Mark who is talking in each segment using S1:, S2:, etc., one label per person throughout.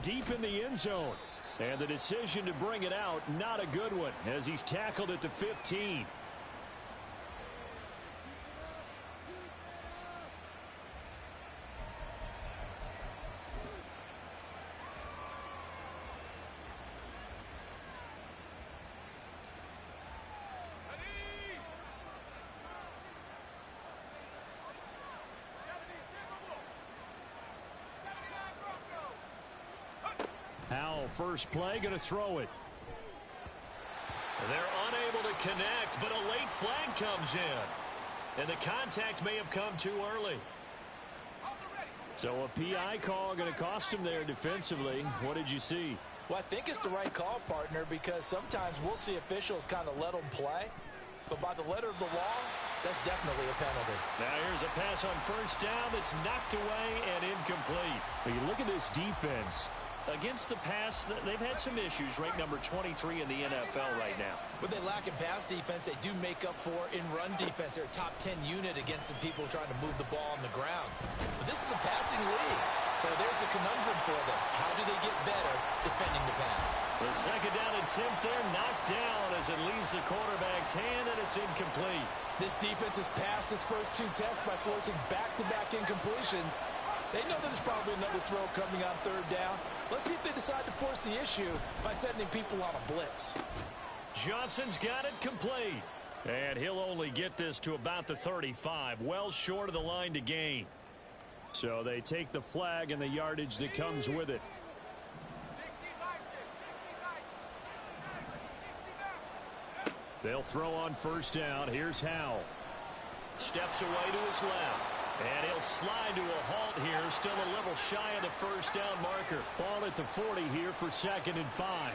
S1: deep in the end zone. And the decision to bring it out, not a good one, as he's tackled at the 15. Howell, first play, going to throw it. They're unable to connect, but a late flag comes in. And the contact may have come too early. So a PI call going to cost him there defensively. What did you see?
S2: Well, I think it's the right call, partner, because sometimes we'll see officials kind of let them play. But by the letter of the law, that's definitely a penalty.
S1: Now here's a pass on first down that's knocked away and incomplete. But you look at this defense. Against the pass, they've had some issues. Ranked number 23 in the NFL right now.
S2: But they lack in pass defense. They do make up for in run defense. They're a top 10 unit against some people trying to move the ball on the ground. But this is a passing league. So there's a conundrum for them. How do they get better defending the pass?
S1: The second down attempt there knocked down as it leaves the quarterback's hand, and it's incomplete.
S2: This defense has passed its first two tests by forcing back-to-back incompletions. They know there's probably another throw coming on third down. Let's see if they decide to force the issue by sending people on a blitz.
S1: Johnson's got it complete. And he'll only get this to about the 35, well short of the line to gain. So they take the flag and the yardage that comes with it. They'll throw on first down. Here's Howell. Steps away to his left. And he'll slide to a halt here. Still a little shy of the first down marker. Ball at the 40 here for 2nd and 5.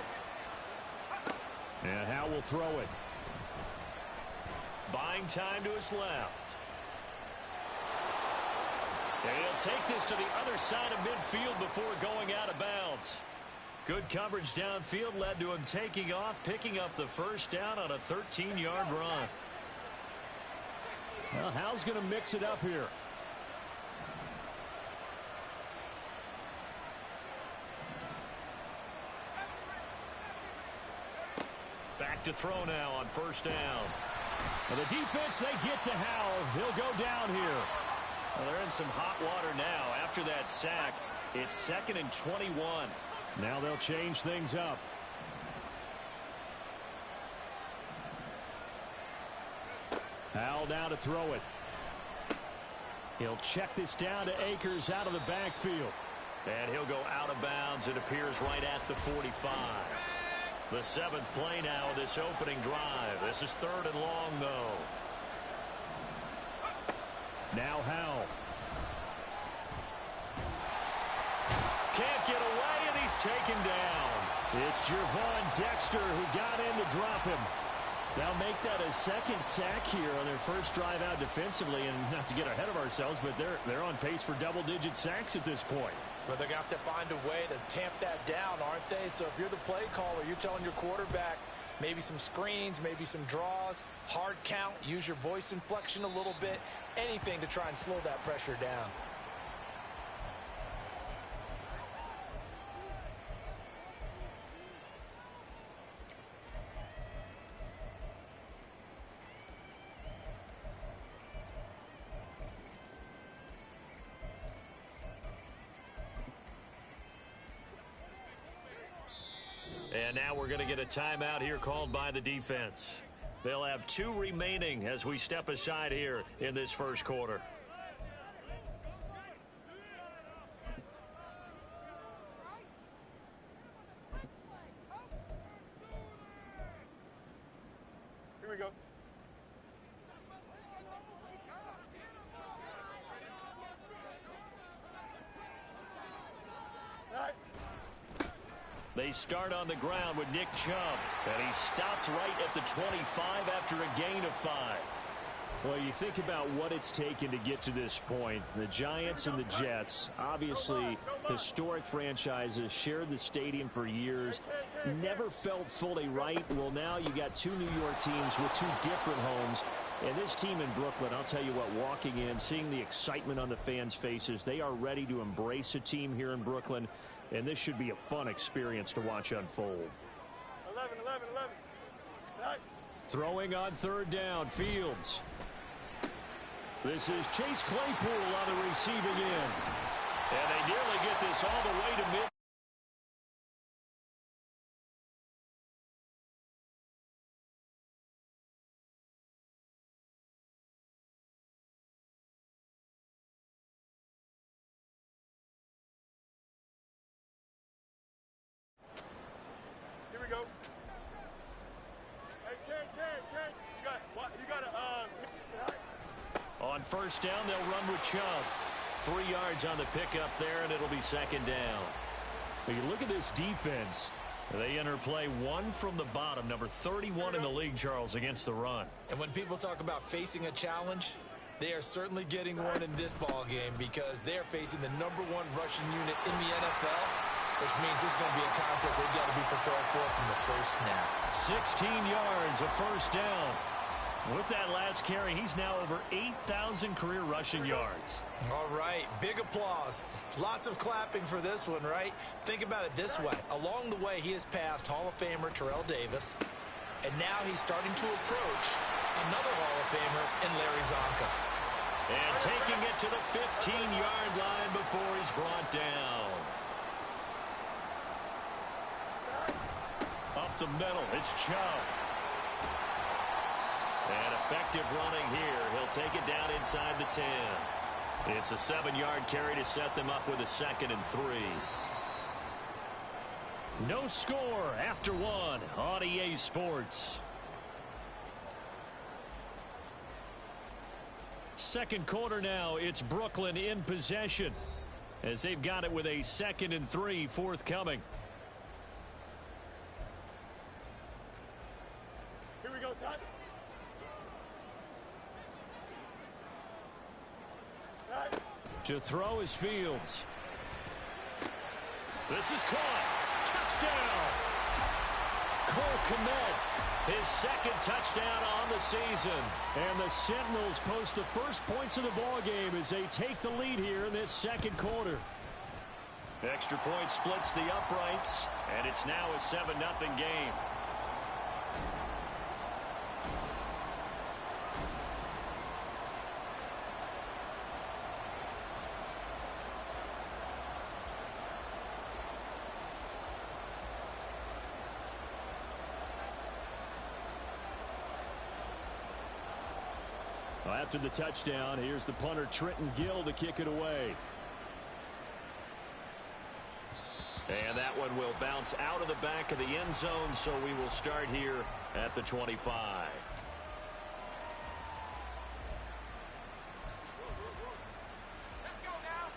S1: And Howell will throw it. Buying time to his left. And he'll take this to the other side of midfield before going out of bounds. Good coverage downfield led to him taking off, picking up the first down on a 13-yard run. Well, Howell's going to mix it up here. Back to throw now on first down. And the defense, they get to Howell. He'll go down here. Well, they're in some hot water now. After that sack, it's 2nd and 21. Now they'll change things up. Howell now to throw it. He'll check this down to Akers out of the backfield. And he'll go out of bounds. It appears right at the 45. The 7th play now of this opening drive. This is 3rd and long, though. Now Howell. Can't get away, and he's taken down. It's Gervon Dexter who got in to drop him. They'll make that a 2nd sack here on their first drive out defensively. And not to get ahead of ourselves, but they're on pace for double-digit sacks at this point.
S2: But they're going to have to find a way to tamp that down, aren't they? So if you're the play caller, you're telling your quarterback maybe some screens, maybe some draws, hard count, use your voice inflection a little bit, anything to try and slow that pressure down.
S1: And now we're going to get a timeout here called by the defense. They'll have 2 remaining as we step aside here in this first quarter.
S3: Here we go. All right.
S1: They start on the ground with Nick Chubb, and he stopped right at the 25 after a gain of 5. Well, you think about what it's taken to get to this point. The Giants and the Jets, obviously historic franchises, shared the stadium for years, never felt fully right. Well, now you got 2 New York teams with 2 different homes. And this team in Brooklyn, I'll tell you what, walking in, seeing the excitement on the fans' faces, they are ready to embrace a team here in Brooklyn. And this should be a fun experience to watch unfold.
S3: 11. Right.
S1: Throwing on third down, Fields. This is Chase Claypool on the receiving end. And they nearly get this all the way to mid.
S3: Here we go. Hey, Ken. You got
S1: On first down, they'll run with Chubb. 3 yards on the pickup there, and it'll be second down. When you look at this defense, they enter play 1 from the bottom, number 31 in the league, Charles, against the run.
S2: And when people talk about facing a challenge, they are certainly getting one in this ball game because they're facing the #1 rushing unit in the NFL, which means this is going to be a contest they've got to be prepared for from the first snap.
S1: 16 yards, a first down. With that last carry, he's now over 8,000 career rushing yards.
S2: All right, big applause. Lots of clapping for this one, right? Think about it this way. Along the way, he has passed Hall of Famer Terrell Davis, and now he's starting to approach another Hall of Famer in Larry Zonka.
S1: And taking it to the 15-yard line before he's brought down. Up the middle, it's Chubb. And effective running here. He'll take it down inside the 10. It's a 7-yard carry to set them up with a 2nd and 3. No score after 1 on EA Sports. Second quarter now. It's Brooklyn in possession as they've got it with a 2nd and 3 forthcoming.
S3: Here we go, son. Right.
S1: To throw is Fields. This is caught. Touchdown. Cole Kmet, his 2nd touchdown on the season. And the Sentinels post the first points of the ball game as they take the lead here in this second quarter. Extra point splits the uprights, and it's now a 7-0 game. After the touchdown, here's the punter Trenton Gill to kick it away. And that one will bounce out of the back of the end zone, so we will start here at the 25.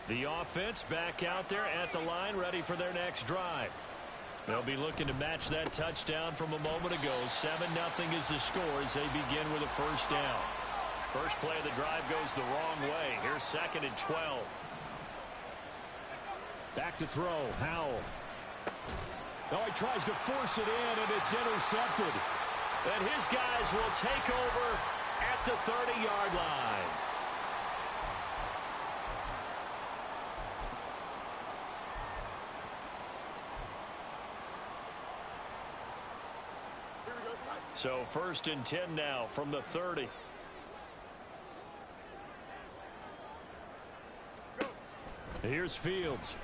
S1: The offense back out there at the line, ready for their next drive. They'll be looking to match that touchdown from a moment ago. 7-0 is the score as they begin with a first down. First play of the drive goes the wrong way. Here's 2nd and 12. Back to throw. Howell. Oh, he tries to force it in, and it's intercepted. And his guys will take over at the 30-yard line. So 1st and 10 now from the 30. Here's Fields.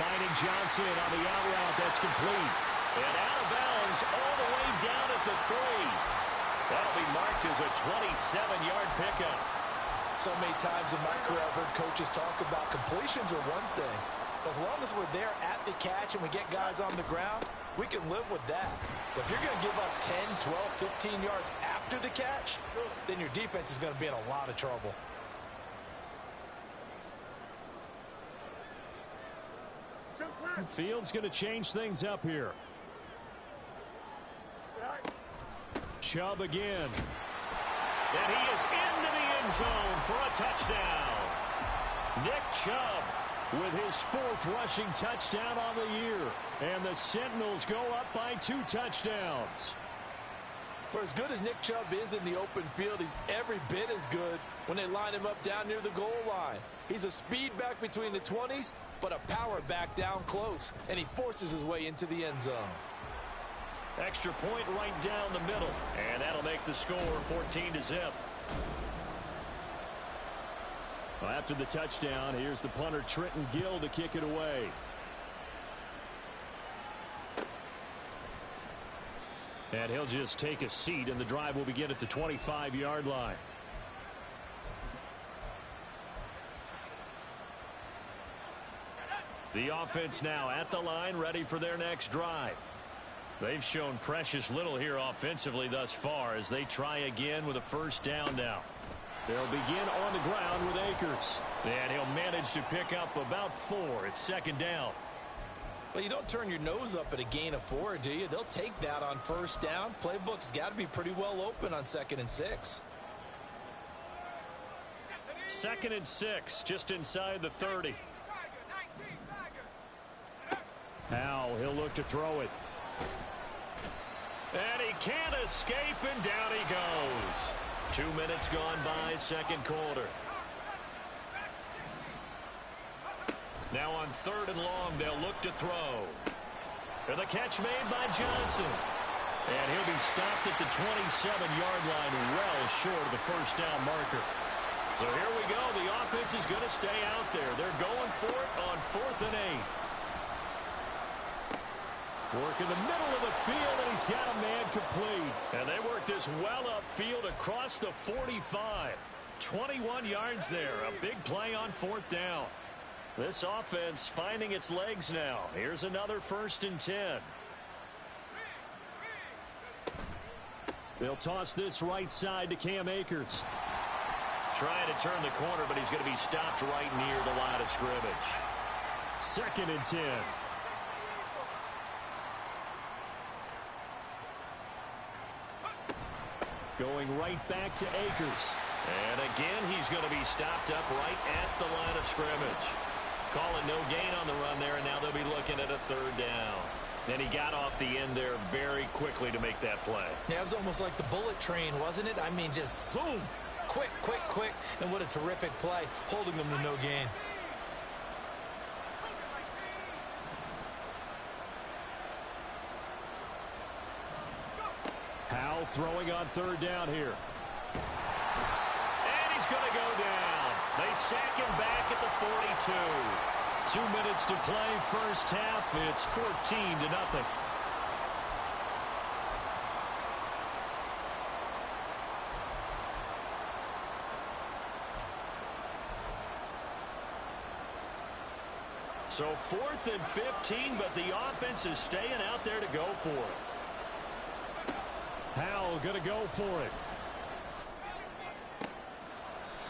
S1: Finding Johnson on the out route. That's complete. And out of bounds all the way down at the 3. That'll be marked as a 27-yard pickup.
S2: So many times in my career I've heard coaches talk about completions are one thing. As long as we're there at the catch and we get guys on the ground, we can live with that. But if you're going to give up 10, 12, 15 yards after the catch, then your defense is going to be in a lot of trouble.
S1: Fields going to change things up here. Chubb again. And he is into the end zone for a touchdown. Nick Chubb with his 4th rushing touchdown on the year. And the Sentinels go up by 2 touchdowns.
S2: For as good as Nick Chubb is in the open field, he's every bit as good when they line him up down near the goal line. He's a speed back between the 20s, but a power back down close, and he forces his way into the end zone.
S1: Extra point right down the middle, and that'll make the score 14-0. Well, after the touchdown, here's the punter Trenton Gill to kick it away. And he'll just take a seat, and the drive will begin at the 25-yard line. The offense now at the line, ready for their next drive. They've shown precious little here offensively thus far as they try again with a first down now. They'll begin on the ground with Akers. And he'll manage to pick up about 4. It's second down.
S2: Well, you don't turn your nose up at a gain of 4, do you? They'll take that on first down. Playbook's got to be pretty well open on 2nd and 6.
S1: 2nd and 6, just inside the 30. Howell, he'll look to throw it. And he can't escape, and down he goes. 2 minutes gone by, second quarter. Now on 3rd and long, they'll look to throw. And the catch made by Johnson. And he'll be stopped at the 27-yard line, well short of the first down marker. So here we go. The offense is going to stay out there. They're going for it on 4th and 8. Work in the middle of the field, and he's got a man complete. And they work this well upfield across the 45. 21 yards there. A big play on 4th down. This offense finding its legs now. Here's another 1st and 10. They'll toss this right side to Cam Akers. Trying to turn the corner, but he's going to be stopped right near the line of scrimmage. 2nd and 10. Going right back to Akers. And again, he's going to be stopped up right at the line of scrimmage. Calling no gain on the run there, and now they'll be looking at a 3rd down. And he got off the end there very quickly to make that play.
S2: Yeah, it was almost like the bullet train, wasn't it? I mean, just zoom. Quick, quick, quick. And what a terrific play, holding them to no gain.
S1: Howell throwing on 3rd down here. And he's going to go down. They sack him back at the 42. 2 minutes to play first half. It's 14-0. So 4th and 15, but the offense is staying out there to go for it. Howell going to go for it.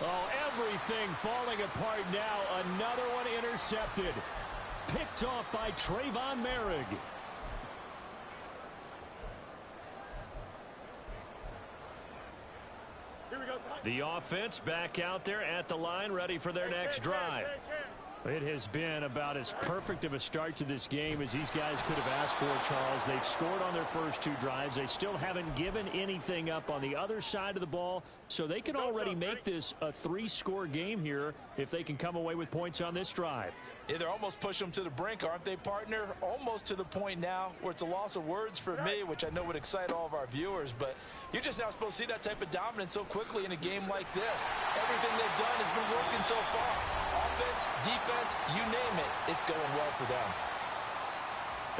S1: Oh, everything falling apart now. Another one intercepted. Picked off by Trayvon Merrick.
S3: Here we go, son.
S1: The offense back out there at the line, ready for their next drive. It has been about as perfect of a start to this game as these guys could have asked for, Charles. They've scored on their first 2 drives. They still haven't given anything up on the other side of the ball, so they can already make this a 3-score game here if they can come away with points on this drive.
S2: Yeah, they're almost pushing them to the brink, aren't they, partner? Almost to the point now where it's a loss of words for me, which I know would excite all of our viewers, but you're just now supposed to see that type of dominance so quickly in a game like this. Everything they've done has been working so far. Offense, defense, you name it, it's going well for them.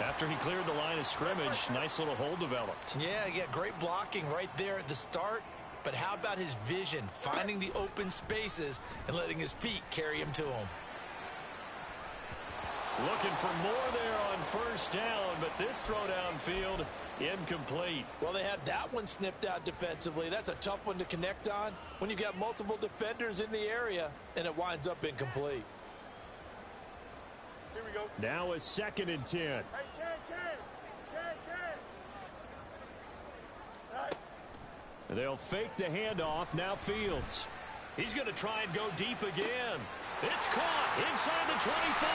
S1: After he cleared the line of scrimmage, nice little hole developed.
S2: Yeah, great blocking right there at the start. But how about his vision, finding the open spaces and letting his feet carry him to him?
S1: Looking for more there on first down, but this throw downfield incomplete.
S2: Well, they had that one snipped out defensively. That's a tough one to connect on when you've got multiple defenders in the area, and it winds up incomplete.
S3: Here we go.
S1: Now a 2nd and 10.
S3: Hey, Right.
S1: They'll fake the handoff. Now Fields. He's going to try and go deep again. It's caught inside the 25.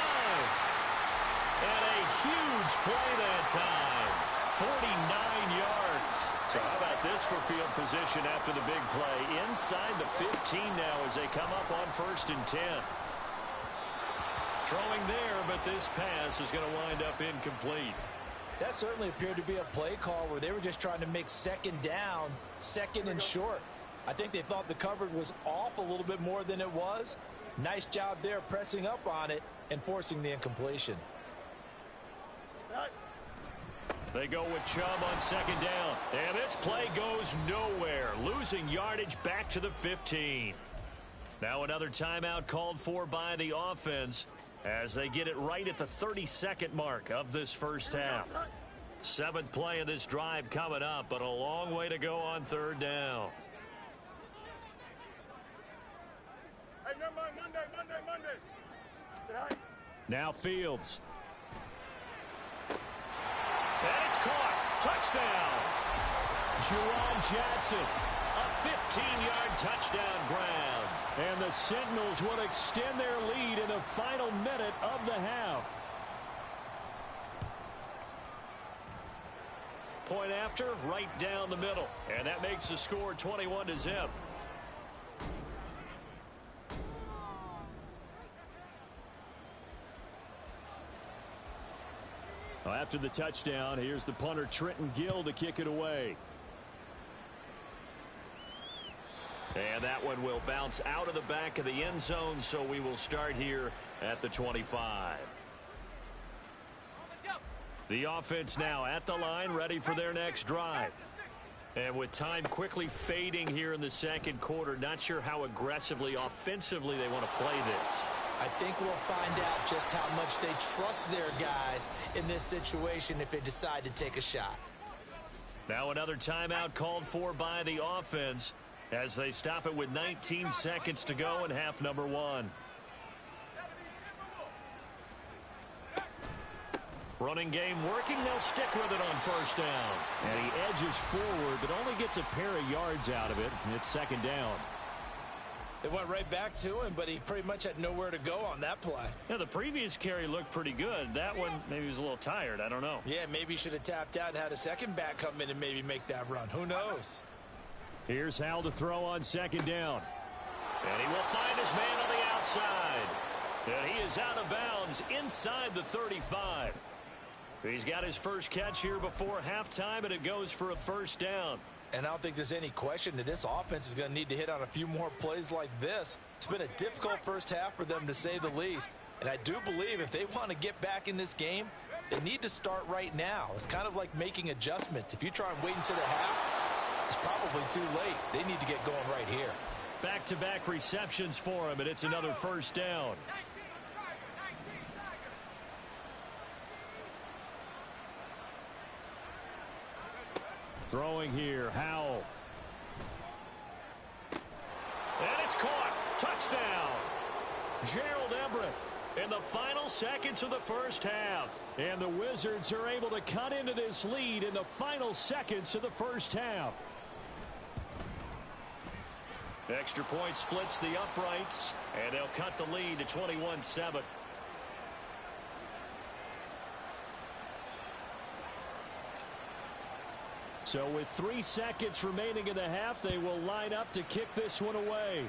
S1: And a huge play that time. 49 yards. So how about this for field position after the big play? Inside the 15 now as they come up on 1st and 10. Throwing there, but this pass is going to wind up incomplete.
S2: That certainly appeared to be a play call where they were just trying to make 2nd down, 2nd and short. I think they thought the coverage was off a little bit more than it was. Nice job there pressing up on it and forcing the incompletion.
S1: They go with Chubb on 2nd down. And this play goes nowhere. Losing yardage back to the 15. Now another timeout called for by the offense as they get it right at the 32nd mark of this first half. 7th play of this drive coming up, but a long way to go on 3rd down.
S3: Hey, never mind. Monday. Tonight.
S1: Now Fields. And it's caught. Touchdown. Juwan Johnson. A 15-yard touchdown grab. And the Sentinels will extend their lead in the final minute of the half. Point after, right down the middle. And that makes the score 21-0. After the touchdown, here's the punter Trenton Gill to kick it away. And that one will bounce out of the back of the end zone, so we will start here at the 25. The offense now at the line, ready for their next drive. And with time quickly fading here in the 2nd quarter, not sure how aggressively, offensively they want to play this.
S2: I think we'll find out just how much they trust their guys in this situation if they decide to take a shot.
S1: Now another timeout called for by the offense as they stop it with 19 seconds to go in half number 1. Running game working. They'll stick with it on 1st down. And he edges forward, but only gets a pair of yards out of it. It's 2nd down.
S2: They went right back to him, but he pretty much had nowhere to go on that play.
S1: Yeah, the previous carry looked pretty good. That one, maybe he was a little tired. I don't know.
S2: Yeah, maybe he should have tapped out and had a second back come in and maybe make that run. Who knows?
S1: Here's Howell to throw on 2nd down. And he will find his man on the outside. And he is out of bounds inside the 35. He's got his first catch here before halftime, and it goes for a 1st down.
S2: And I don't think there's any question that this offense is going to need to hit on a few more plays like this. It's been a difficult first half for them, to say the least. And I do believe if they want to get back in this game, they need to start right now. It's kind of like making adjustments. If you try and wait until the half, it's probably too late. They need to get going right here.
S1: Back-to-back receptions for him, and it's another 1st down. Throwing here, Howell. And it's caught. Touchdown. Gerald Everett in the final seconds of the first half. And the Wizards are able to cut into this lead in the final seconds of the first half. Extra point splits the uprights, and they'll cut the lead to 21-7. So with 3 seconds remaining in the half, they will line up to kick this one away.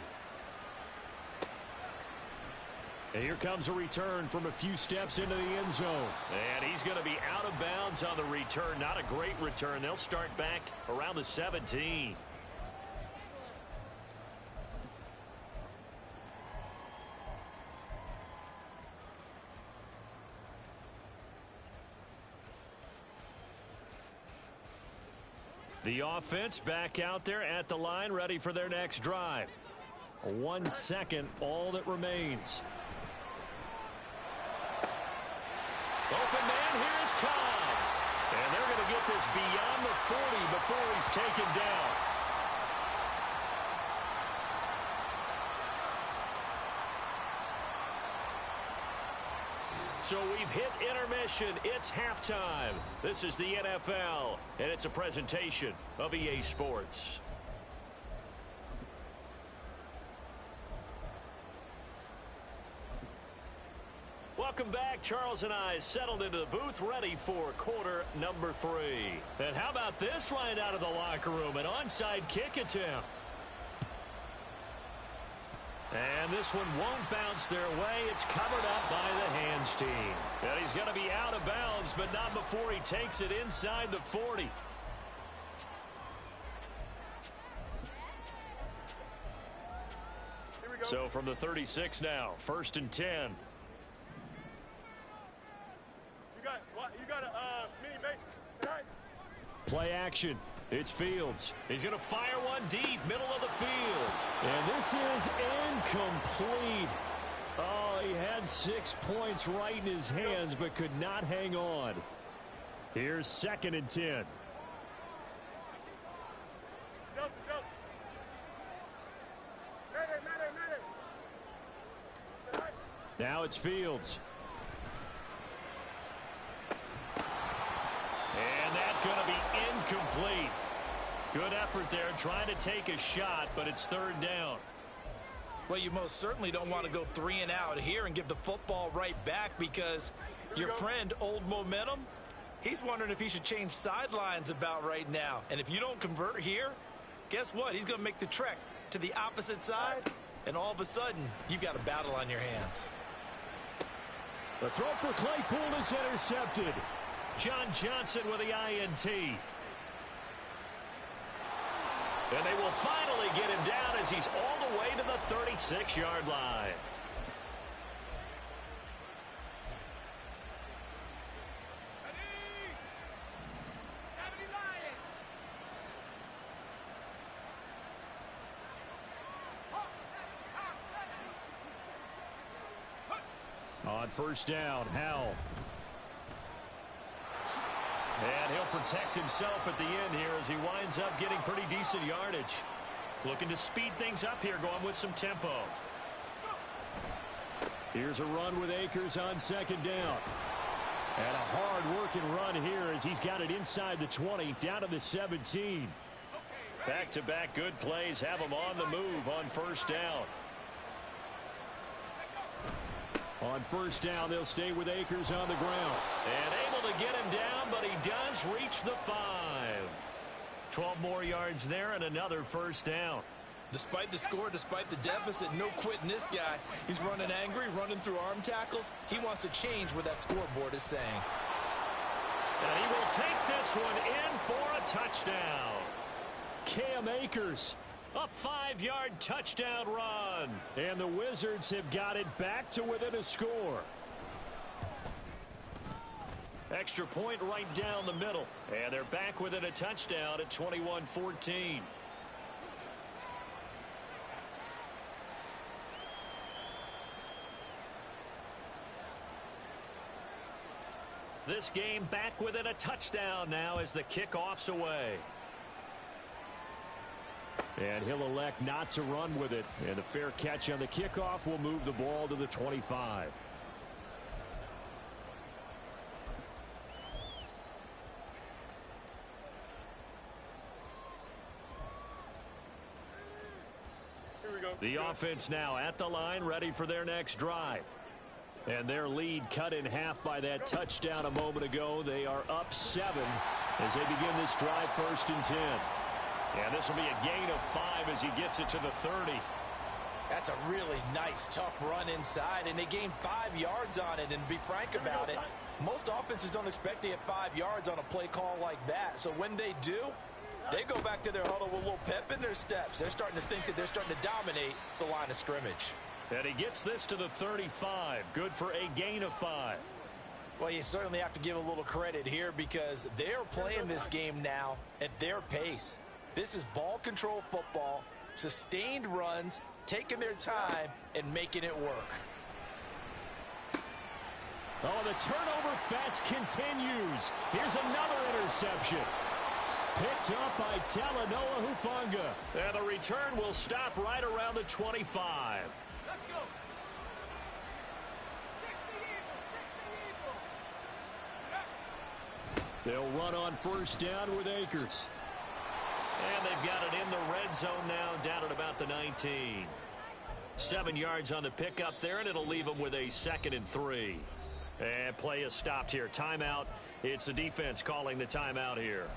S1: And here comes a return from a few steps into the end zone. And he's going to be out of bounds on the return. Not a great return. They'll start back around the 17. The offense back out there at the line, ready for their next drive. 1 second, all that remains. Open man, here is Cobb. And they're going to get this beyond the 40 before he's taken down. So we've hit intermission. It's halftime. This is the NFL, and it's a presentation of EA Sports. welcome back. Charles and I settled into the booth ready for quarter number 3. And how about this right out of the locker room? An onside kick attempt. And this one won't bounce their way. It's covered up by the hands team. And he's going to be out of bounds, but not before he takes it inside the 40.
S3: Here we go.
S1: So from the 36 now, 1st and 10.
S3: You got a mini base tonight.
S1: Play action. It's Fields. He's going to fire one deep, middle of the field. And this is incomplete. Oh, he had 6 points right in his hands, but could not hang on. Here's 2nd and 10.
S3: Johnson. Mayday. Tonight.
S1: Now it's Fields. And that's going to be incomplete. Good effort there trying to take a shot, but it's 3rd down.
S2: Well, you most certainly don't want to go 3 and out here and give the football right back, because your friend, Old Momentum, he's wondering if he should change sidelines about right now. And if you don't convert here, guess what? He's going to make the trek to the opposite side, and all of a sudden, you've got a battle on your hands.
S1: The throw for Claypool is intercepted. John Johnson with the INT. And they will finally get him down as he's all the way to the 36-yard line. On 1st down, Howell. And he'll protect himself at the end here as he winds up getting pretty decent yardage. Looking to speed things up here, going with some tempo. Here's a run with Akers on 2nd down. And a hard-working run here as he's got it inside the 20, down to the 17. Back-to-back good plays have him on the move on 1st down. On 1st down, they'll stay with Akers on the ground. And able to get him down, but he does reach the 5. 12 more yards there and another 1st down.
S2: Despite the score, despite the deficit, no quitting this guy. He's running angry, running through arm tackles. He wants to change what that scoreboard is saying.
S1: And he will take this one in for a touchdown. Cam Akers. A 5-yard touchdown run. And the Wizards have got it back to within a score. Extra point right down the middle. And they're back within a touchdown at 21-14. This game back within a touchdown now as the kickoff's away. And he'll elect not to run with it. And a fair catch on the kickoff will move the ball to the 25.
S3: Here we go.
S1: The offense now at the line, ready for their next drive. And their lead cut in half by that touchdown a moment ago. They are up 7 as they begin this drive 1st and 10. And this will be a gain of 5 as he gets it to the 30.
S2: That's a really nice, tough run inside, and they gained 5 yards on it. And to be frank about it, most offenses don't expect to get 5 yards on a play call like that. So when they do, they go back to their huddle with a little pep in their steps. They're starting to think that they're starting to dominate the line of scrimmage.
S1: And he gets this to the 35. Good for a gain of 5.
S2: Well, you certainly have to give a little credit here because they're playing this game now at their pace. This is ball control football, sustained runs, taking their time, and making it work.
S1: Oh, the turnover fest continues. Here's another interception. Picked up by Talanoa Hufanga. And the return will stop right around the 25.
S3: Let's go. 60
S1: They'll run on 1st down with Akers. And they've got it in the red zone now, down at about the 19. 7 yards on the pickup there, and it'll leave them with a 2nd and 3. And play is stopped here. Timeout. It's the defense calling the timeout here.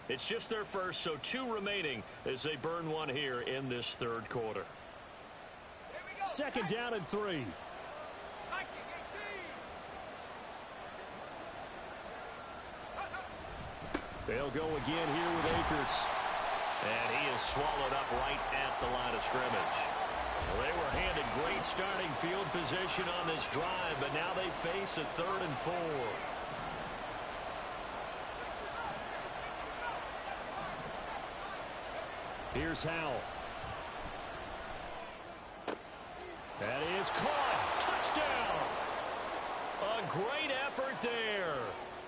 S1: It's just their first, so 2 remaining as they burn one here in this third quarter.
S4: Second down and 3.
S1: They'll go again here with Akers. And he is swallowed up right at the line of scrimmage. Well, they were handed great starting field position on this drive, but now they face a 3rd and 4.
S4: Here's Howell. That is caught. Touchdown.
S1: A great effort there.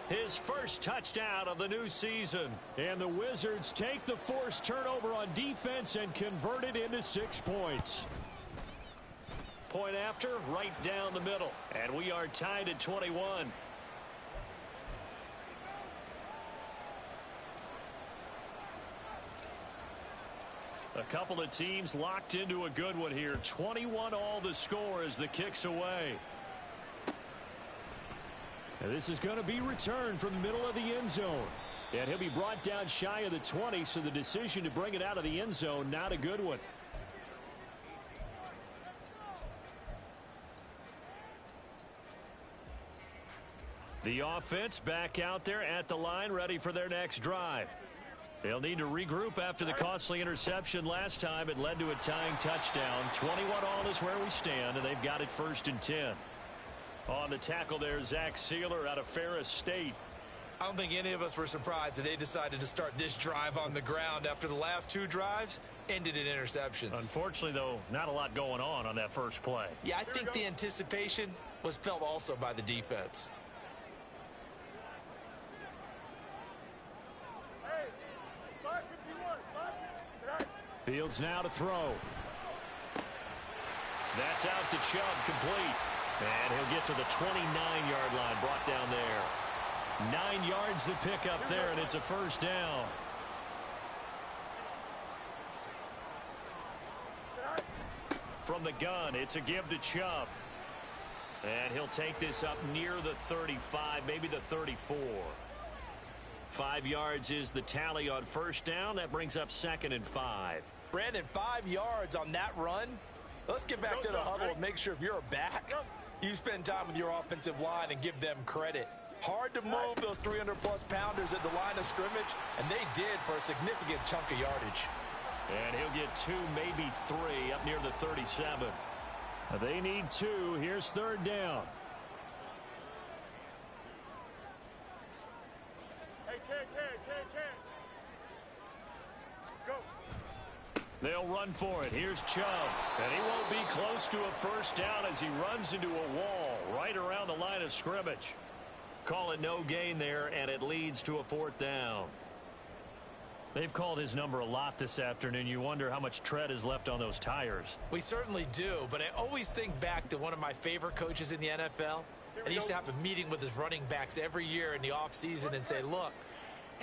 S1: His first touchdown of the new season.
S4: And the Wizards take the forced turnover on defense and convert it into 6 points.
S1: Point after, right down the middle. And we are tied at 21. A couple of teams locked into a good one here. 21 all the score as the kick's away.
S4: And this is going to be returned from the middle of the end zone. And he'll be brought down shy of the 20, so the decision to bring it out of the end zone, not a good one.
S1: The offense back out there at the line, ready for their next drive. They'll need to regroup after the costly interception last time. It led to a tying touchdown. 21 all is where we stand, and they've got it 1st and 10. On the tackle there, Zach Sealer out of Ferris State.
S2: I don't think any of us were surprised that they decided to start this drive on the ground after the last 2 drives ended in interceptions.
S1: Unfortunately, though, not a lot going on that first play.
S2: Yeah, I think the anticipation was felt also by the defense.
S4: Fields now to throw.
S1: That's out to Chubb, complete. And he'll get to the 29-yard line, brought down there. 9 yards to pick up there, and it's a first down. From the gun, it's a give to Chubb. And he'll take this up near the 35, maybe the 34. 5 yards is the tally on first down. That brings up 2nd and 5.
S2: Brandon, 5 yards on that run. Let's get back to the huddle and make sure if you're a back, you spend time with your offensive line and give them credit. Hard to move those 300-plus pounders at the line of scrimmage, and they did for a significant chunk of yardage.
S1: And he'll get 2, maybe 3, up near the 37.
S4: They need 2. Here's 3rd down.
S3: Hey, Ken. Go.
S1: They'll run for it. Here's Chubb. And he won't be close to a first down as he runs into a wall right around the line of scrimmage. Call it no gain there, and it leads to a 4th down.
S4: They've called his number a lot this afternoon. You wonder how much tread is left on those tires.
S2: We certainly do, but I always think back to one of my favorite coaches in the NFL. And he used to have a meeting with his running backs every year in the offseason and say, look,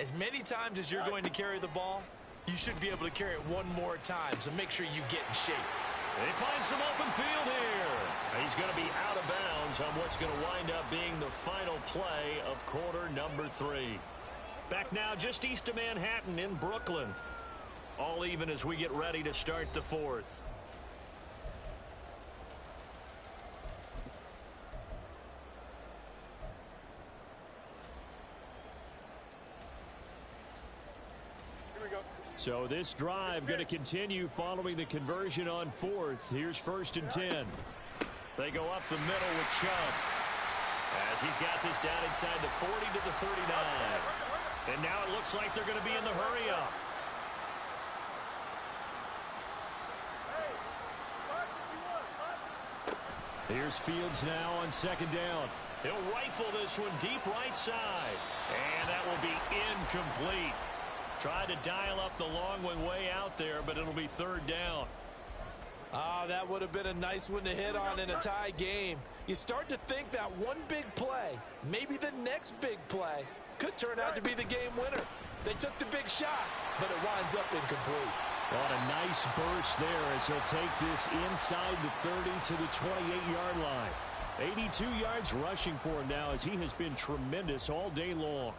S2: as many times as you're going to carry the ball, you should be able to carry it one more time, so make sure you get in shape.
S1: They find some open field here. He's going to be out of bounds on what's going to wind up being the final play of quarter number 3. Back now just east of Manhattan in Brooklyn. All even as we get ready to start the 4th.
S4: So this drive going to continue following the conversion on 4th. Here's 1st and 10.
S1: They go up the middle with Chubb. As he's got this down inside the 40 to the 39. And now it looks like they're going to be in the hurry up.
S4: Here's Fields now on 2nd down.
S1: He'll rifle this one deep right side. And that will be incomplete. Tried to dial up the long one way out there, but it'll be 3rd down.
S2: That would have been a nice one to hit on in a tie game. You start to think that one big play, maybe the next big play, could turn out to be the game winner. They took the big shot, but it winds up incomplete.
S4: On a nice burst there as he'll take this inside the 30 to the 28-yard line. 82 yards rushing for him now, as he has been tremendous all day long.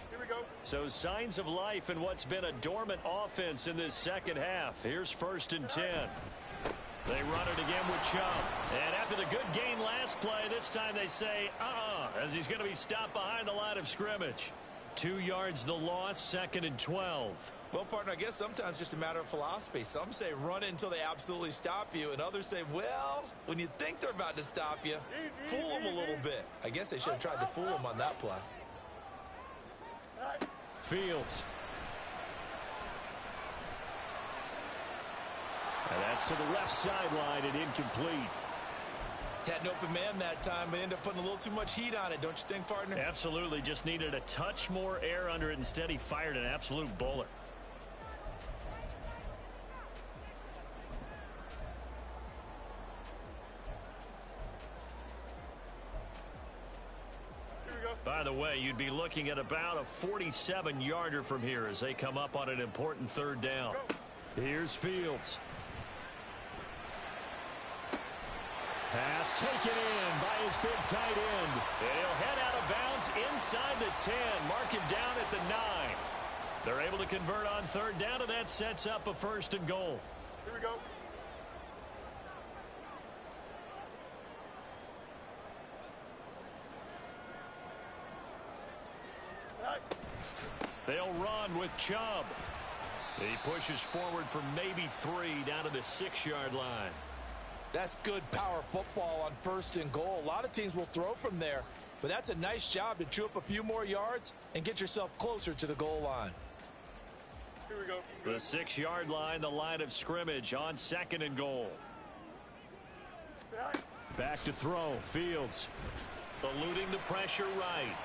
S3: Here we go.
S1: So signs of life in what's been a dormant offense in this second half. Here's 1st and 10. They run it again with Chubb. And after the good gain last play, this time they say, as he's going to be stopped behind the line of scrimmage. 2 yards the loss, 2nd and 12.
S2: Well, partner, I guess sometimes it's just a matter of philosophy. Some say run it until they absolutely stop you, and others say, well, when you think they're about to stop you, fool them a little bit. I guess they should have tried to fool them on that play.
S4: Fields. And that's to the left sideline and incomplete.
S2: Had an open man that time, but ended up putting a little too much heat on it, don't you think, partner?
S1: Absolutely. Just needed a touch more air under it. Instead, he fired an absolute bullet. By the way, you'd be looking at about a 47-yarder from here as they come up on an important 3rd down.
S4: Here's Fields. Pass taken in by his big tight end.
S1: And he'll head out of bounds inside the 10. Mark him down at the 9. They're able to convert on 3rd down, and that sets up a 1st and goal.
S3: Here we go.
S1: They'll run with Chubb. He pushes forward for maybe 3 down to the 6-yard line.
S2: That's good power football on 1st and goal. A lot of teams will throw from there, but that's a nice job to chew up a few more yards and get yourself closer to the goal line.
S3: Here we go.
S1: The 6-yard line, the line of scrimmage on 2nd and goal.
S4: Back to throw. Fields.
S1: Eluding the pressure right.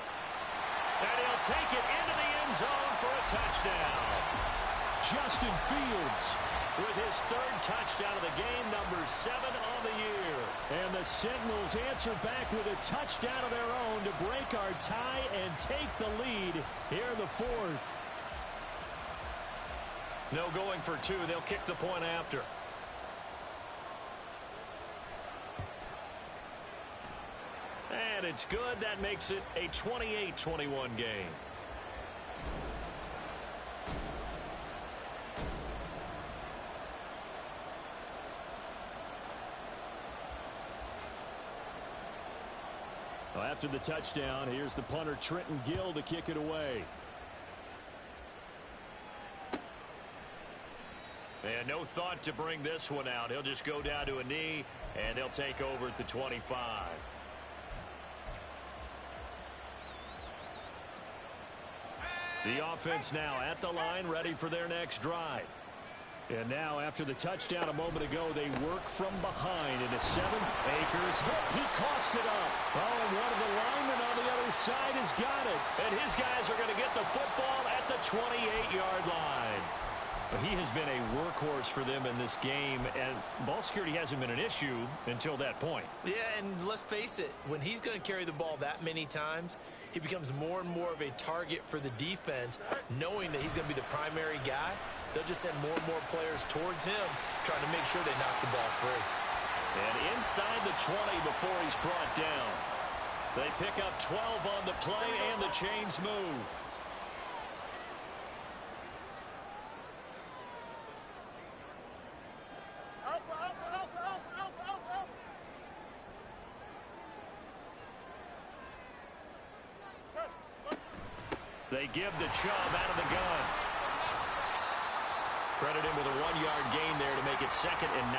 S1: And he'll take it into the end zone for a touchdown.
S4: Justin Fields
S1: with his 3rd touchdown of the game, number 7 on the year.
S4: And the Sentinels answer back with a touchdown of their own to break our tie and take the lead here in the 4th.
S1: No going for 2. They'll kick the point after. And it's good. That makes it a 28-21 game.
S4: Well, after the touchdown, here's the punter Trenton Gill to kick it away.
S1: And no thought to bring this one out. He'll just go down to a knee, and they'll take over at the 25. The offense now at the line, ready for their next drive.
S4: And now, after the touchdown a moment ago, they work from behind into 7. Akers hit. He coughs it up. Oh, and one of the linemen on the other side has got it.
S1: And his guys are going to get the football at the 28-yard line.
S4: He has been a workhorse for them in this game, and ball security hasn't been an issue until that point.
S2: Yeah, and let's face it, when he's going to carry the ball that many times, he becomes more and more of a target for the defense, knowing that he's going to be the primary guy. They'll just send more and more players towards him, trying to make sure they knock the ball free.
S1: And inside the 20 before he's brought down. They pick up 12 on the play, and the chains move. They give to Chubb out of the gun. Credit him with a 1-yard gain there to make it 2nd and 9.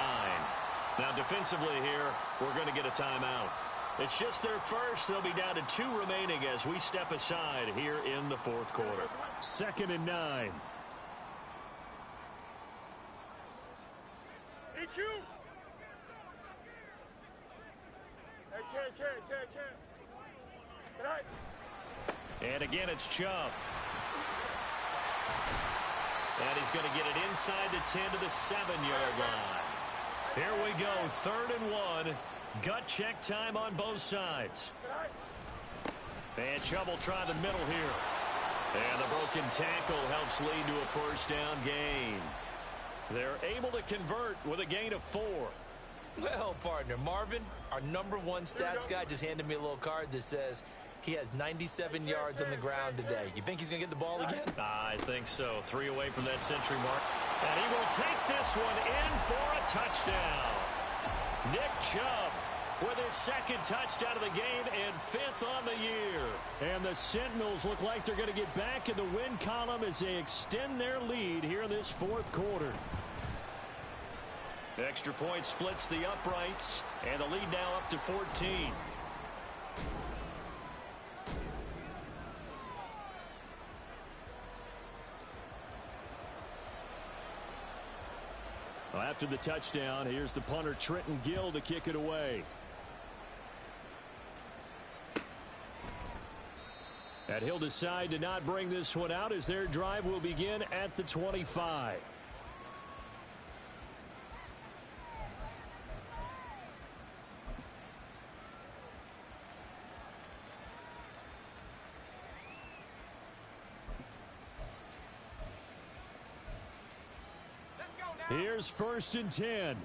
S1: Now defensively here, we're going to get a timeout. It's just their first. They'll be down to 2 remaining as we step aside here in the 4th quarter.
S4: 2nd and 9.
S3: EQ. Hey, can. Good night.
S1: And again, it's Chubb. And he's going to get it inside the 10 to the 7-yard line. Here we go, 3rd and 1. Gut check time on both sides. And Chubb will try the middle here. And the broken tackle helps lead to a 1st down gain. They're able to convert with a gain of 4.
S2: Well, partner, Marvin, Our #1 stats guy just handed me a little card that says he has 97 yards on the ground today. You think he's going to get the ball again?
S1: I think so. 3 away from that century mark. And he will take this one in for a touchdown. Nick Chubb with his 2nd touchdown of the game and 5th on the year. And the Sentinels look like they're going to get back in the win column as they extend their lead here in this 4th quarter. Extra point splits the uprights, and the lead now up to 14. Well, after the touchdown, here's the punter Trenton Gill to kick it away. And he'll decide to not bring this one out as their drive will begin at the 25. Here's 1st and 10.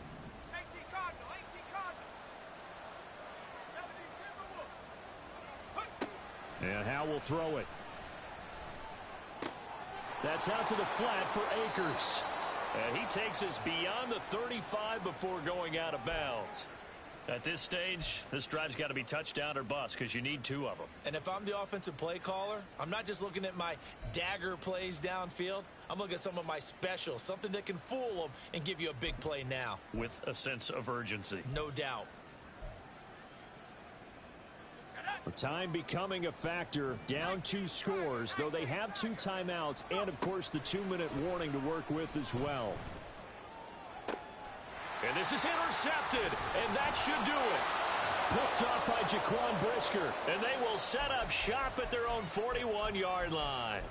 S1: And Howe will throw it. That's out to the flat for Akers. And he takes us beyond the 35 before going out of bounds. At this stage, this drive's got to be touchdown or bust because you need 2 of them.
S2: And if I'm the offensive play caller, I'm not just looking at my dagger plays downfield. I'm looking at some of my specials, something that can fool them and give you a big play now.
S1: With a sense of urgency.
S2: No doubt.
S4: Time becoming a factor, down 2 scores, though they have 2 timeouts and, of course, the 2-minute warning to work with as well.
S1: And this is intercepted, and that should do it.
S4: Picked off by Jaquan Brisker.
S1: And they will set up shop at their own 41-yard line.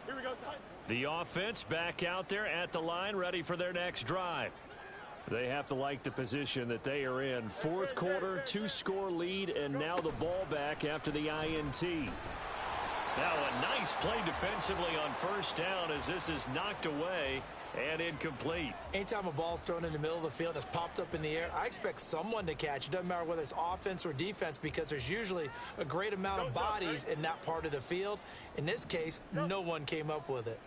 S3: Here we go, son.
S1: The offense back out there at the line, ready for their next drive.
S4: They have to like the position that they are in. 4th quarter, 2-score lead, and now the ball back after the INT.
S1: Now a nice play defensively on 1st down as this is knocked away and incomplete.
S2: Anytime a ball's thrown in the middle of the field that's popped up in the air, I expect someone to catch. It doesn't matter whether it's offense or defense because there's usually a great amount of bodies in that part of the field. In this case, no one came up with it.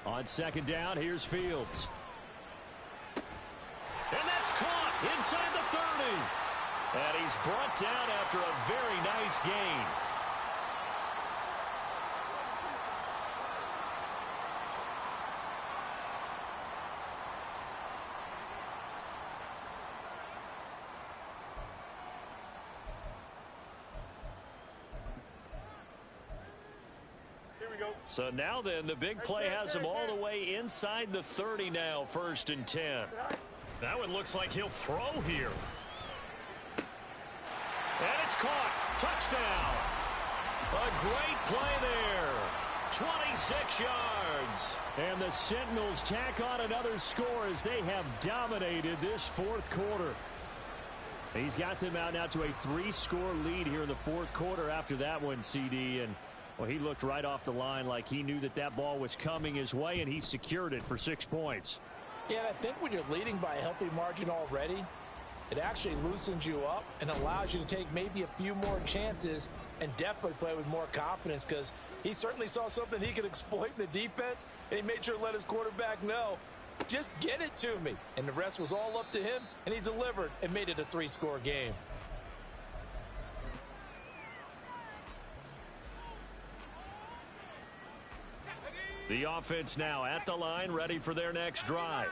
S4: On 2nd down, here's Fields.
S1: And that's caught inside the 30. And he's brought down after a very nice gain. So now then, the big play has him all the way inside the 30 now, 1st and 10. That one looks like he'll throw here. And it's caught. Touchdown. A great play there. 26 yards.
S4: And the Sentinels tack on another score as they have dominated this 4th quarter. He's got them out now to a 3-score lead here in the 4th quarter after that one, CD. And well, he looked right off the line like he knew that that ball was coming his way, and he secured it for 6 points.
S2: Yeah, and I think when you're leading by a healthy margin already, it actually loosens you up and allows you to take maybe a few more chances and definitely play with more confidence because he certainly saw something he could exploit in the defense, and he made sure to let his quarterback know, just get it to me. And the rest was all up to him, and he delivered and made it a 3-score game.
S1: The offense now at the line, ready for their next drive.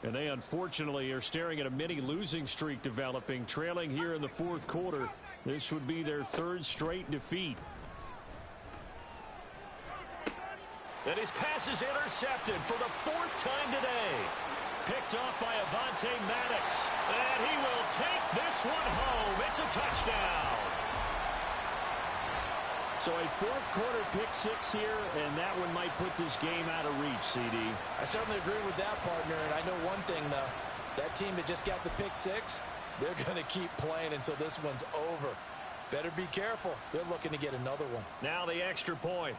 S4: And they unfortunately are staring at a mini losing streak developing, trailing here in the 4th quarter. This would be their 3rd straight defeat.
S1: And his pass is intercepted for the 4th time today. Picked off by Avonte Maddox. And he will take this one home. It's a touchdown.
S4: So a 4th quarter pick 6 here, and that one might put this game out of reach, CD.
S2: I certainly agree with that, partner. And I know one thing, though. That team that just got the pick 6, they're going to keep playing until this one's over. Better be careful. They're looking to get another one.
S1: Now the extra point.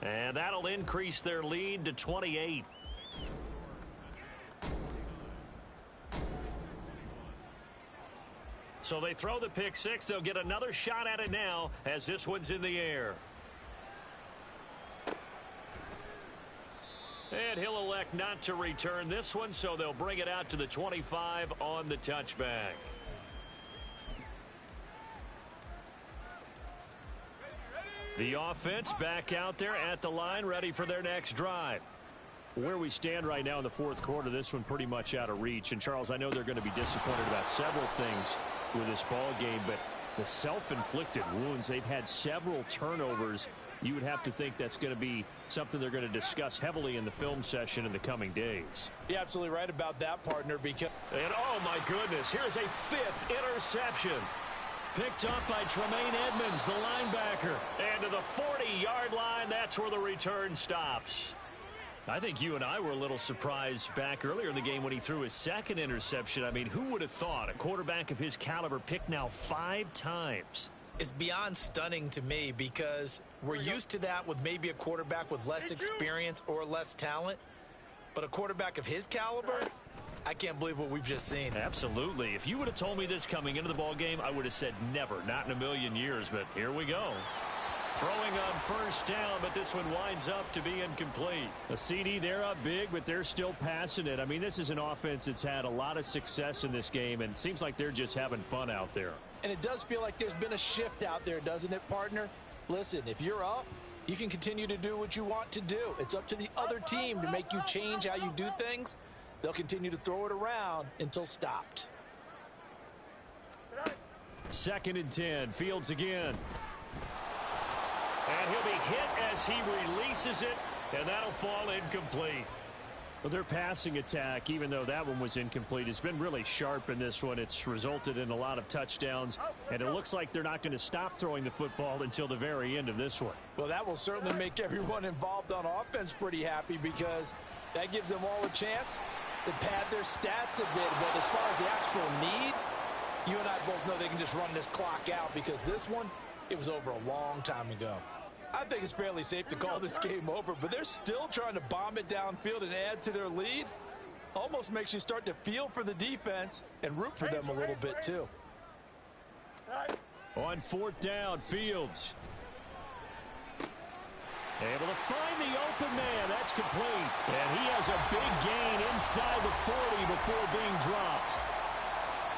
S1: And that'll increase their lead to 28. So they throw the pick six. They'll get another shot at it now as this one's in the air. And he'll elect not to return this one, so they'll bring it out to the 25 on the touchback. The offense back out there at the line, ready for their next drive. Where we stand right now in the fourth quarter, this one pretty much out of reach. And, Charles, I know they're going to be disappointed about several things with this ball game, but the self-inflicted wounds, they've had several turnovers. You would have to think that's going to be something they're going to discuss heavily in the film session in the coming days.
S2: You're absolutely right about that, partner. Because
S1: and, oh, my goodness, here's a fifth interception. Picked up by Tremaine Edmonds, the linebacker. And to the 40-yard line, that's where the return stops. I think you and I were a little surprised back earlier in the game when he threw his second interception. I mean, who would have thought a quarterback of his caliber picked now 5 times?
S2: It's beyond stunning to me because we're used to that with maybe a quarterback with less experience or less talent. But a quarterback of his caliber, I can't believe what we've just seen.
S1: Absolutely. If you would have told me this coming into the ball game, I would have said never, not in a million years. But here we go. Throwing on first down, but this one winds up to be incomplete.
S4: A CD, they're up big, but they're still passing it. I mean, this is an offense that's had a lot of success in this game, and it seems like they're just having fun out there.
S2: And it does feel like there's been a shift out there, doesn't it, partner? Listen, if you're up, you can continue to do what you want to do. It's up to the other team to make you change how you do things. They'll continue to throw it around until stopped.
S4: 2nd and 10, Fields again.
S1: And he'll be hit as he releases it, and that'll fall incomplete.
S4: Well, their passing attack, even though that one was incomplete, has been really sharp in this one. It's resulted in a lot of touchdowns, and it looks like they're not going to stop throwing the football until the very end of this one.
S2: Well, that will certainly make everyone involved on offense pretty happy because that gives them all a chance to pad their stats a bit. But as far as the actual need, you and I both know they can just run this clock out because this one, it was over a long time ago. I think it's fairly safe to call this game over, but they're still trying to bomb it downfield and add to their lead. Almost makes you start to feel for the defense and root for them a little bit too.
S4: On 4th down, Fields. Able to find the open man. That's complete. And he has a big gain inside the 40 before being dropped.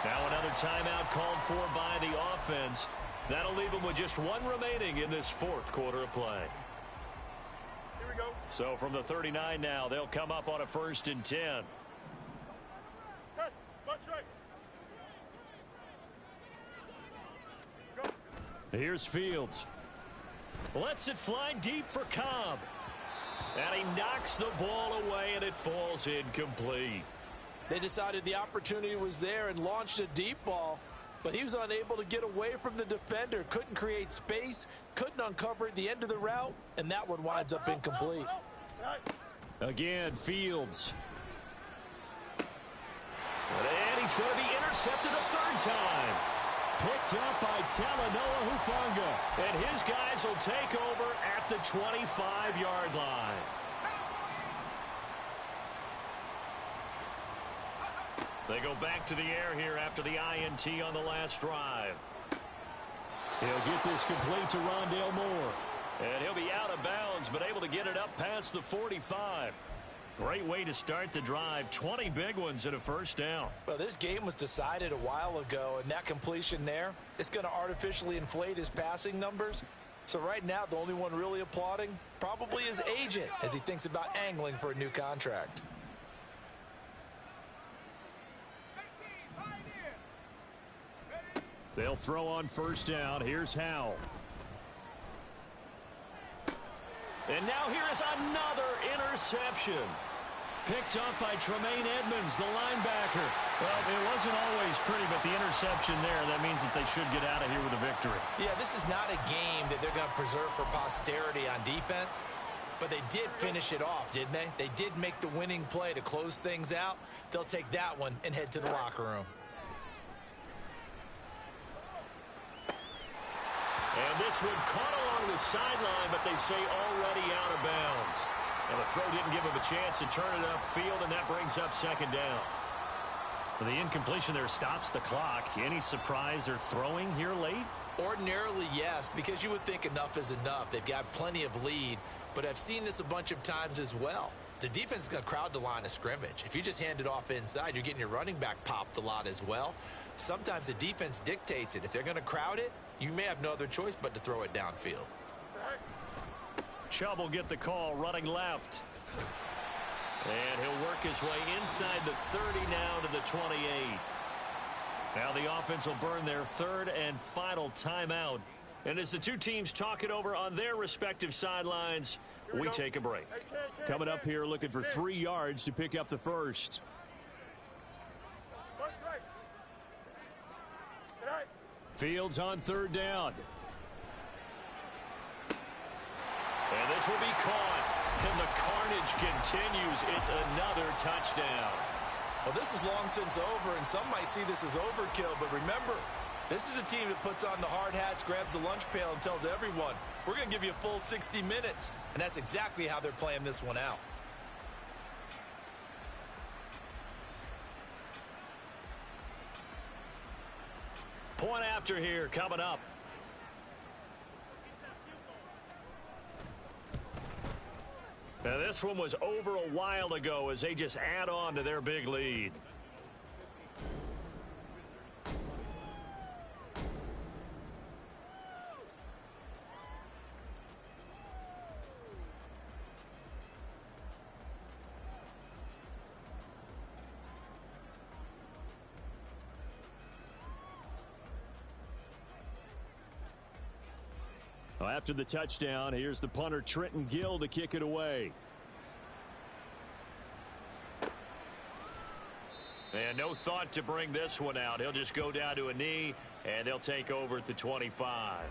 S1: Now another timeout called for by the offense. That'll leave them with just one remaining in this fourth quarter of play.
S3: Here we go.
S1: So from the 39 now, they'll come up on a 1st and 10.
S3: Test. Butt straight. Go.
S4: Here's Fields.
S1: Lets it fly deep for Cobb. And he knocks the ball away, and it falls incomplete.
S2: They decided the opportunity was there and launched a deep ball, but he was unable to get away from the defender, couldn't create space, couldn't uncover at the end of the route, and that one winds up incomplete.
S4: Again, Fields.
S1: And he's going to be intercepted a 3rd time.
S4: Picked up by Talanoa Hufanga.
S1: And his guys will take over at the 25-yard line. They go back to the air here after the INT on the last drive.
S4: He'll get this complete to Rondale Moore.
S1: And he'll be out of bounds, but able to get it up past the 45. Great way to start the drive. 20 big ones and a 1st down.
S2: Well, this game was decided a while ago, and that completion there is going to artificially inflate his passing numbers. So right now, the only one really applauding probably his agent as he thinks about angling for a new contract.
S4: They'll throw on 1st down. Here's Howell.
S1: And now here is another interception. Picked up by Tremaine Edmonds, the linebacker. Well, it wasn't always pretty, but the interception there, that means that they should get out of here with a victory.
S2: Yeah, this is not a game that they're going to preserve for posterity on defense, but they did finish it off, didn't they? They did make the winning play to close things out. They'll take that one and head to the locker room.
S1: And this one caught along along the sideline, but they say already out of bounds. And the throw didn't give him a chance to turn it upfield, and that brings up second down. The incompletion there stops the clock. Any surprise they're throwing here late?
S2: Ordinarily, yes, because you would think enough is enough. They've got plenty of lead, but I've seen this a bunch of times as well. The defense is going to crowd the line of scrimmage. If you just hand it off inside, you're getting your running back popped a lot as well. Sometimes the defense dictates it. If they're going to crowd it, you may have no other choice but to throw it downfield.
S1: Chubb will get the call running left. And he'll work his way inside the 30 now to the 28. Now the offense will burn their third and final timeout. And as the two teams talk it over on their respective sidelines, we take a break. Coming up here, looking for 3 yards to pick up the first. Fields on third down. And this will be caught. And the carnage continues. It's another touchdown.
S2: Well, this is long since over, and some might see this as overkill. But remember, this is a team that puts on the hard hats, grabs the lunch pail, and tells everyone, we're going to give you a full 60 minutes. And that's exactly how they're playing this one out.
S1: Point after here coming up. Now this one was over a while ago as they just add on to their big lead. After the touchdown, here's the punter Trenton Gill to kick it away. And no thought to bring this one out. He'll just go down to a knee, and they'll take over at the 25.